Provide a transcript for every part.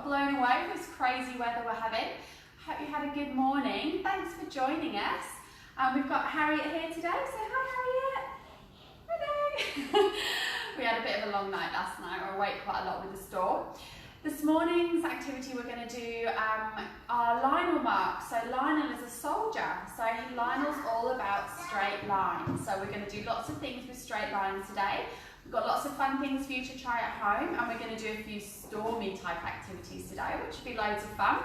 blown away with this crazy weather we're having. Hope you had a good morning. Thanks for joining us. We've got Harriet here today, so hi Harriet. Hello. We had a bit of a long night last night. We were awake quite a lot with the storm. This morning's activity we're going to do our Lionel mark. So Lionel is a soldier, so Lionel's all about straight lines. So we're going to do lots of things with straight lines today. We've got lots of fun things for you to try at home, and we're going to do a few stormy type activities today, which will be loads of fun.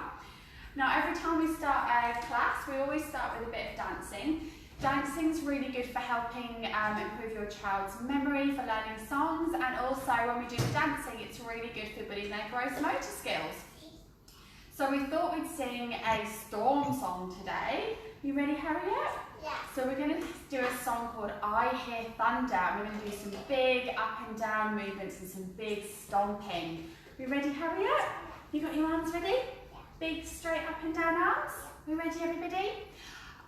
Now every time we start a class, we always start with a bit of dancing. Dancing's really good for helping improve your child's memory, for learning songs, and also when we do the dancing, it's really good for building their gross motor skills. So we thought we'd sing a storm song today. You ready, Harriet? Yeah. So we're going to do a song called I Hear Thunder. We're going to do some big up and down movements and some big stomping. You ready, Harriet? You got your arms ready? Yeah. Big straight up and down arms. We ready, everybody?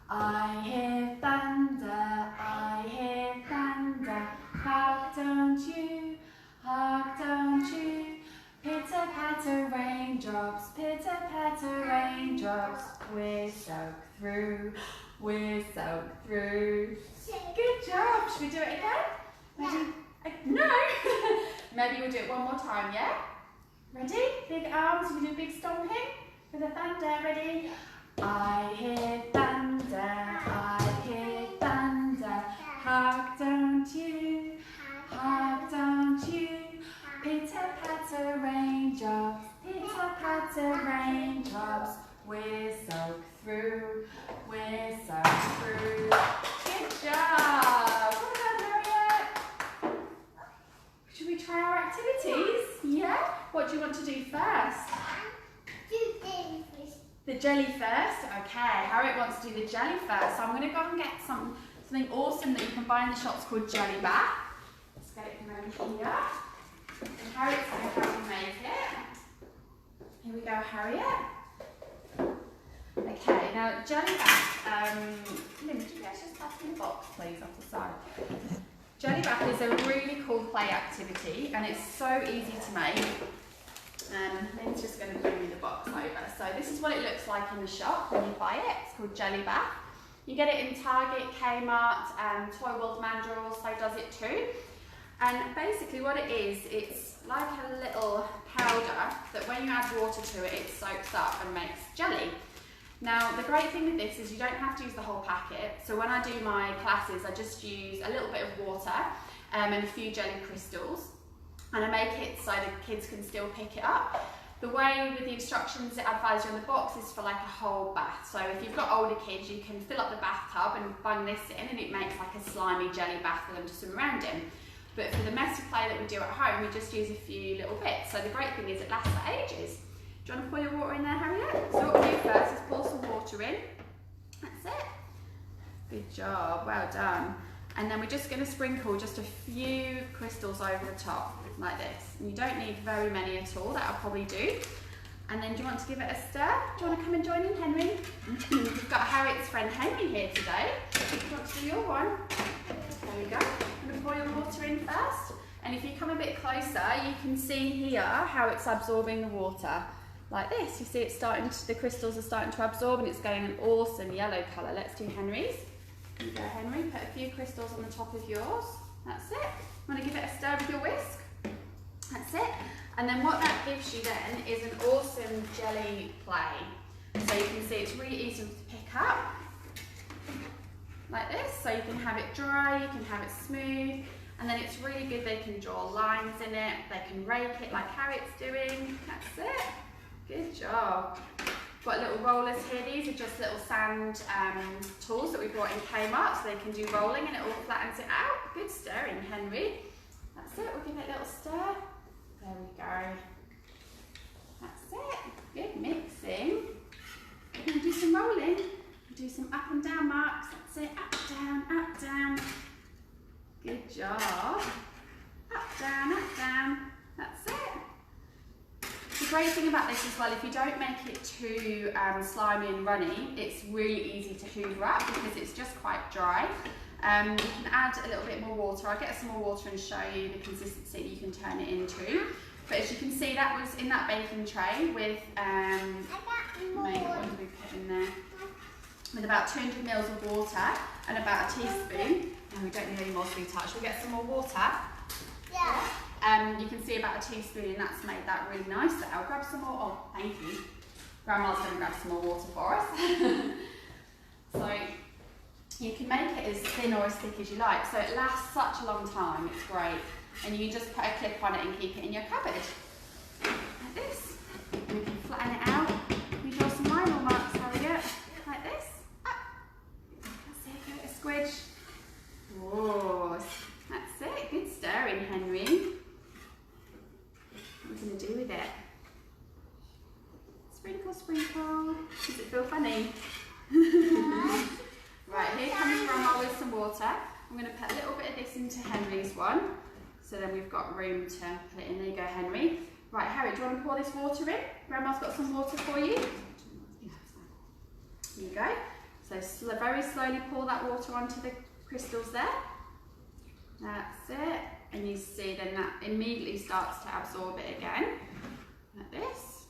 I hear thunder, I hear thunder, hark don't you, pitter patter raindrops, we're soaked through, Good job, should we do it again? Ready? Yeah. No! Maybe we'll do it one more time, yeah? Ready? Big arms, we do big stomping for the thunder, ready? I hear thunder, hark don't you, pitter patter raindrops, we're soaked through, Good job! Well done, Harriet. Should we try our activities? Yeah? What do you want to do first? The jelly first? Okay, Harriet wants to do the jelly first. So I'm going to go and get something awesome that you can buy in the shops called Jelly Bath. Let's get it from over here. And Harriet's going to help me make it. Here we go, Harriet. Okay, now Jelly Bath, Lynn, would you guys just pass me the box, please, off the side? Jelly Bath is a really cool play activity, and it's so easy to make. Lynn's just going to bring me the box over. So this is what it looks like in the shop when you buy it. It's called Jelly Bath. You get it in Target, Kmart, Toy World Mandrel also does it too. And basically what it is, it's like a little powder that when you add water to it, it soaks up and makes jelly. Now the great thing with this is you don't have to use the whole packet. So when I do my classes, I just use a little bit of water and a few jelly crystals. And I make it so the kids can still pick it up. The way with the instructions it advises you on the box is for like a whole bath. So if you've got older kids, you can fill up the bathtub and bung this in, and it makes like a slimy jelly bath for them to swim around in. But for the messy play that we do at home, we just use a few little bits. So the great thing is it lasts for ages. Do you want to pour your water in there, Harriet? So what we do first is pour some water in. That's it. Good job, well done. And then we're just going to sprinkle just a few crystals over the top, like this. And you don't need very many at all, that'll probably do. And then do you want to give it a stir? Do you want to come and join in, Henry? We've got Harriet's friend Henry here today. Do you want to do your one? There we go. I'm going to pour your water in first. And if you come a bit closer, you can see here how it's absorbing the water. Like this, you see it's starting to, the crystals are starting to absorb, and it's going an awesome yellow colour. Let's do Henry's. There you go, Henry, put a few crystals on the top of yours. That's it. Want to give it a stir with your whisk? That's it. And then what that gives you then is an awesome jelly play. So you can see it's really easy to pick up, like this. So you can have it dry, you can have it smooth, and then it's really good. They can draw lines in it, they can rake it like Harriet's doing. That's it. Good job. Got little rollers here. These are just little sand tools that we brought in Kmart, so they can do rolling and it all flattens it out. Good stirring, Henry. That's it. We'll give it a little stir. There we go. That's it. Good mixing. We're going to do some rolling. We'll do some up and down marks. That's it. Up, down. Good job. Up, down. That's it. The great thing about this as well, if you don't make it too slimy and runny, it's really easy to hoover up because it's just quite dry. You can add a little bit more water. I'll get some more water and show you the consistency that you can turn it into. But as you can see, that was in that baking tray with, what did we put in there? With about 200 mils of water and about a teaspoon. No, we don't need any more, sweetheart. Shall we get some more water? Yeah. You can see about a teaspoon, and that's made that really nice. So I'll grab some more. Oh, thank you. Grandma's going to grab some more water for us. So you can make it as thin or as thick as you like. So it lasts such a long time. It's great. And you can just put a clip on it and keep it in your cupboard. Like this. And you can flatten it out. You draw some line or marks, Harriet. Like this. Up. That's it. Give it a squidge. Whoa. That's it. Good stirring, Henry. What are we going to do with it? Sprinkle, sprinkle. Does it feel funny? Right, here comes Grandma with some water. I'm going to put a little bit of this into Henry's one. So then we've got room to put it in. There you go, Henry. Right, Harry, do you want to pour this water in? Grandma's got some water for you. There you go. So very slowly pour that water onto the crystals there. That's it. And you see then that immediately starts to absorb it again. Like this.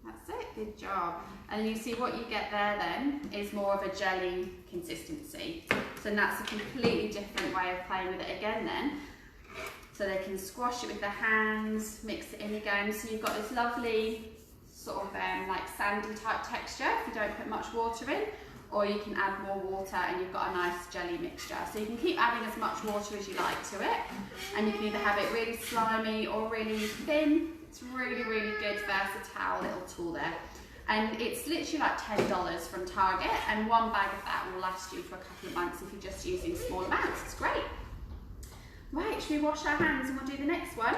That's it. Good job. And you see what you get there then is more of a jelly consistency. So that's a completely different way of playing with it again then. So they can squash it with their hands, mix it in again. So you've got this lovely sort of like sandy type texture if you don't put much water in, or you can add more water and you've got a nice jelly mixture. So you can keep adding as much water as you like to it, and you can either have it really slimy or really thin. It's really, really good, versatile little tool there. And it's literally like $10 from Target, and one bag of that will last you for a couple of months if you're just using small amounts. It's great. Right, should we wash our hands and we'll do the next one?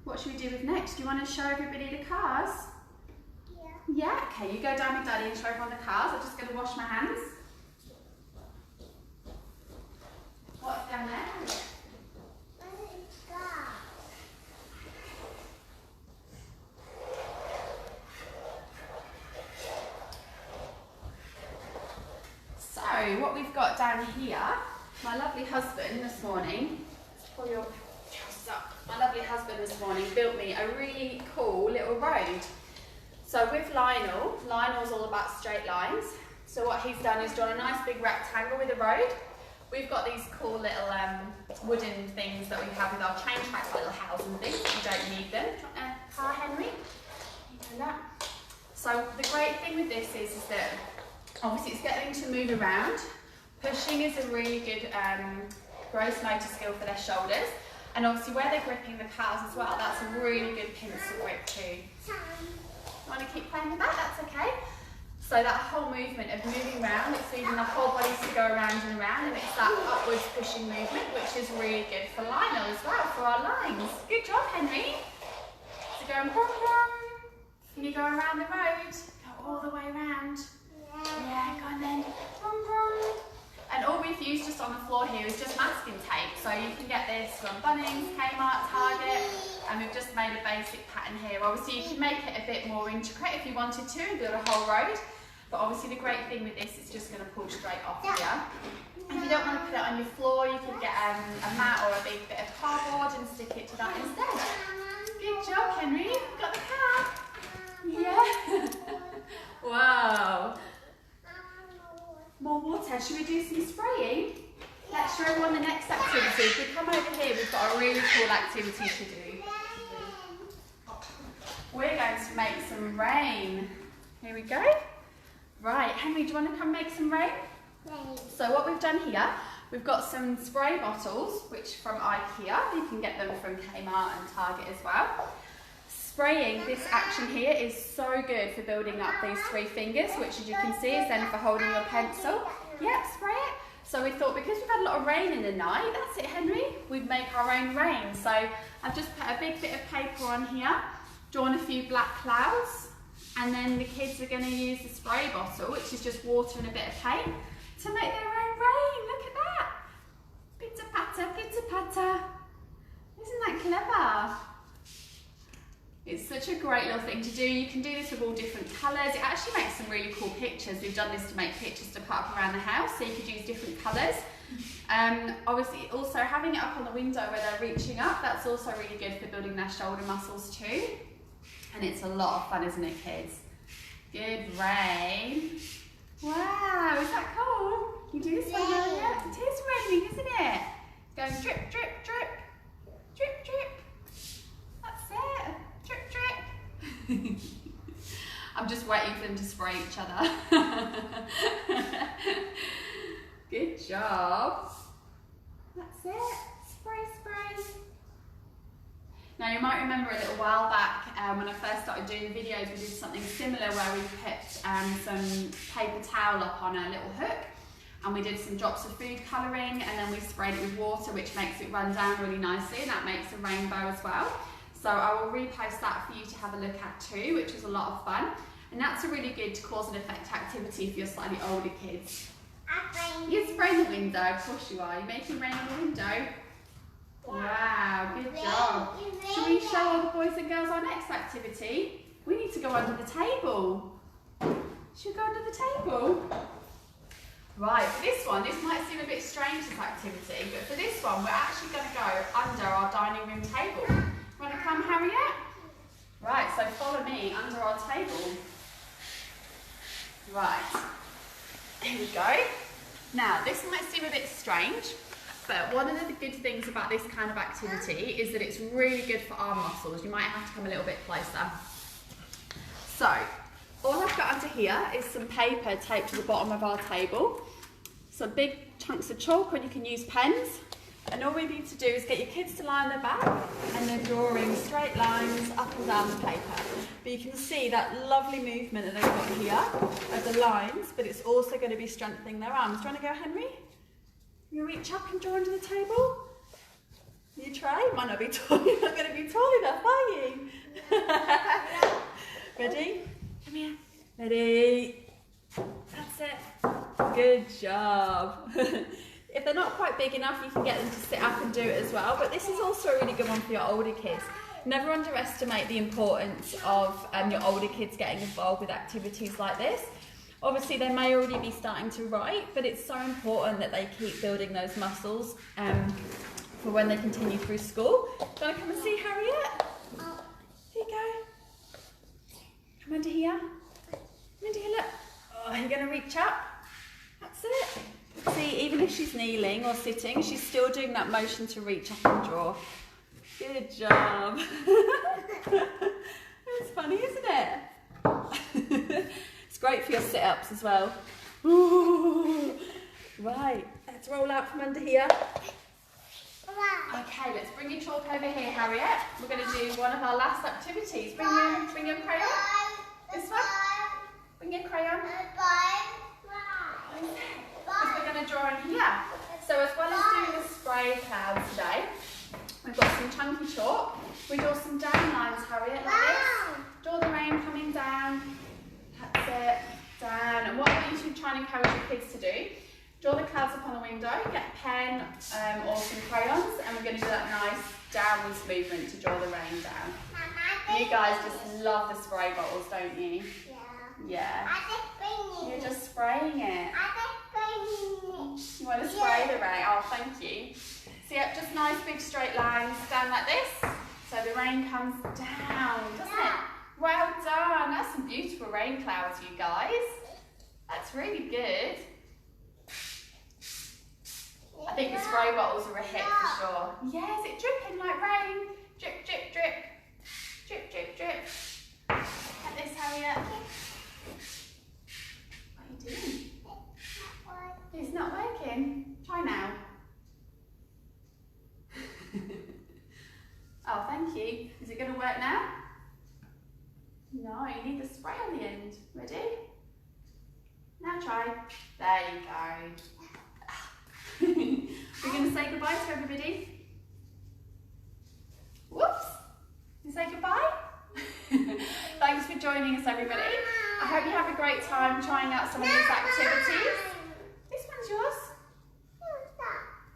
What should we do with next? Do you want to show everybody the cars? Yeah. Yeah, okay, you go down with Daddy and show everyone the cars. I'm just going to wash my hands. What's down there? So, what we've got down here, my lovely husband this morning, pull your trousers up. My lovely husband this morning built me a really cool little road. So with Lionel's all about straight lines. So what he's done is drawn a nice big rectangle with a road. We've got these cool little wooden things that we have with our train tracks, little houses and things. You don't need them. Do you want a car, Henry? You know that. So the great thing with this is that obviously it's getting to move around. Pushing is a really good gross motor skill for their shoulders, and obviously where they're gripping the cars as well, that's a really good pencil grip too. You want to keep playing with that? That's okay. So that whole movement of moving around, it's feeding the whole body to go around and around, and it's that upwards pushing movement, which is really good for Lionel as well, for our lines. Good job, Henry. So going brum brum. Can you go around the road? Go all the way around. Yeah, go on then. Brum brum. And all we've used just on the floor here is just masking tape. So you can get this from Bunnings, Kmart, Target, and we've just made a basic pattern here. Obviously you can make it a bit more intricate if you wanted to and build a whole road. But obviously the great thing with this is just going to pull straight off here. If you don't want to put it on your floor, you can get a mat or a big bit of cardboard and stick it to that instead. Good job, Henry. Got the car. Yeah. Wow. More water. Should we do some spraying? Let's show everyone the next activity. If we come over here, we've got a really cool activity to do. We're going to make some rain. Here we go. Right, Henry, do you want to come make some rain? So what we've done here, we've got some spray bottles, which from IKEA. You can get them from Kmart and Target as well. Spraying this action here is so good for building up these 3 fingers, which as you can see is then for holding your pencil. Yep, spray it. So we thought because we've had a lot of rain in the night, that's it, Henry, we'd make our own rain. So I've just put a big bit of paper on here, drawn a few black clouds, and then the kids are going to use the spray bottle, which is just water and a bit of paint, to make their own rain. Look at that. Pitter patter, pitter patter. Isn't that clever? It's such a great little thing to do. You can do this with all different colours. It actually makes some really cool pictures. We've done this to make pictures to put up around the house, so you could use different colours. Obviously, also having it up on the window where they're reaching up, that's also really good for building their shoulder muscles too. And it's a lot of fun, isn't it, kids? Good, Rain. Wow, is that cool? You do this one, Harriet? It is raining, isn't it? It's going drip, drip, drip. Drip, drip. That's it. Drip, drip. I'm just waiting for them to spray each other. Good job. That's it. Spray, spray. Now you might remember a little while back when I first started doing the videos, we did something similar where we put some paper towel up on a little hook and we did some drops of food colouring and then we sprayed it with water, which makes it run down really nicely, and that makes a rainbow as well. So I will repost that for you to have a look at too, which is a lot of fun. And that's a really good cause and effect activity for your slightly older kids. You're spraying the window, of course you are. You're making rain on the window. Wow, good job. Shall we show all the boys and girls our next activity? We need to go under the table. Should we go under the table? Right, for this might seem a bit strange, this activity, but for this one, we're actually going to go under our dining room table. Want to come, Harriet? Right, so follow me under our table. Right, here we go. Now, this might seem a bit strange, but one of the good things about this kind of activity is that it's really good for arm muscles. You might have to come a little bit closer. So, all I've got under here is some paper taped to the bottom of our table. Some big chunks of chalk, or you can use pens. And all we need to do is get your kids to lie on their back and they're drawing straight lines up and down the paper. But you can see that lovely movement that they've got here of the lines, but it's also going to be strengthening their arms. Do you want to go, Henry? You reach up and draw under the table? You try? Might not be tall. You're not going to be tall enough, are you? Ready? Come here. Ready? That's it. Good job. If they're not quite big enough, you can get them to sit up and do it as well. But this is also a really good one for your older kids. Never underestimate the importance of your older kids getting involved with activities like this. Obviously, they may already be starting to write, but it's so important that they keep building those muscles for when they continue through school. Do you want to come and see Harriet? Here you go. Come under here. Come under here, look. Oh, you're going to reach up. That's it. See, even if she's kneeling or sitting, she's still doing that motion to reach up and draw. Good job. It's funny, isn't it? It's great for your sit-ups as well. Ooh. Right, let's roll out from under here. Okay, let's bring your chalk over here, Harriet. We're going to do one of our last activities. Bring your crayon. This one. Bring your crayon. Because we're going to draw in here. So as well as doing the spray clouds today, we've got some chunky chalk. We draw some down lines, Harriet, like this. Draw the rain coming down. That's it. Down. And what I usually try and encourage your kids to do, draw the clouds up on the window, get a pen or some crayons, and we're going to do that nice downwards movement to draw the rain down. You guys just love the spray bottles, don't you? Yeah. You're just spraying it. You want to spray the rain? Oh, thank you. So yeah, just nice big straight lines down like this. So the rain comes down, doesn't it? Well done. That's some beautiful rain clouds, you guys. That's really good. I think the spray bottles are a hit for sure. Yeah, is it dripping like rain? Drip, drip, drip. Drip, drip, drip. Like this, Harriet. What are you doing? It's not working. Try now. Oh, thank you. Is it going to work now? No, you need the spray on the end. Ready? Now try. There you go. We're going to say goodbye to everybody. Whoops. You say goodbye? Thanks for joining us, everybody. I hope you have a great time trying out some of these activities. This one's yours.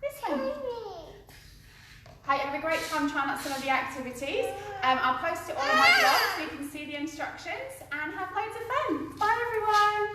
This one. Hey, have a great time trying out some of the activities. I'll post it all on my blog so you can see the instructions and have loads of fun. Bye, everyone.